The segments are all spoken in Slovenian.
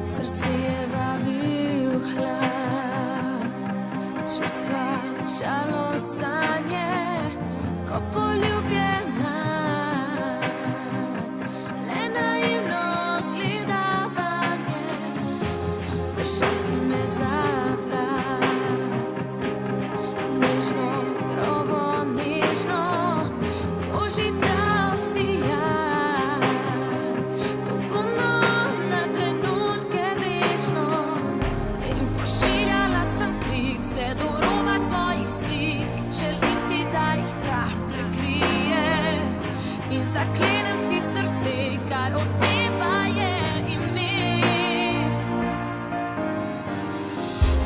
Srce je vabil hlad, čustva, žalost, sanje, ko poljubljen mlad, le naivno gledavanje. Držal si me za vrat, nežno, grobo, nežno, požital si jad, pogumno na trenutke bežno. In pošiljala sem krik vse do roba tvojih slik. Želim si, da jih prah prekrije in zaklenem ti srce, kar od neba je ime.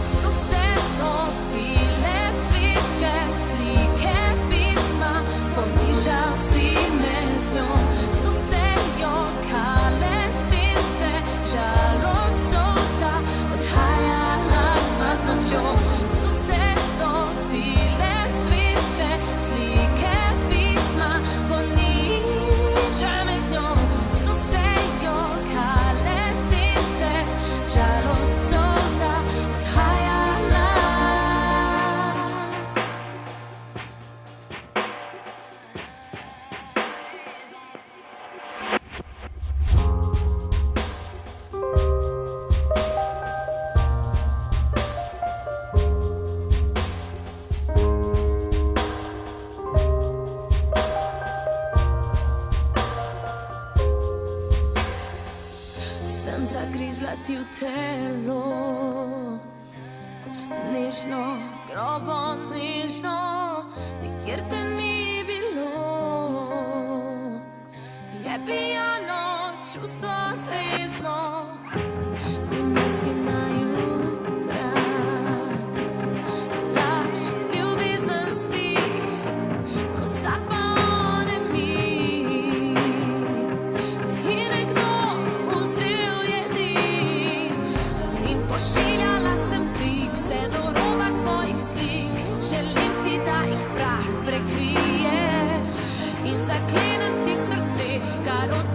So se topile sveče, slike, pisma, ponižal si me z njo. So se jokale sence, žalost, solza, odhajala sva z nočjo. So se topile sveče, slike, pisma, ponižal me z njo. So se jokale sence, žalost, solza, odhajala. Sem zagrizla ti v telo, nežno, grobo, nežno, nikjer te ni bilo. Je pijano čustvo trezno, imel si naju brat, laž, ljubezen, stih, ko sapa onemi. In nekdo vzel je dih in pošiljala sem krik vse do roba tvojih slik. Želim si, da jih prah prekrije in zaklenem ti srce, kar od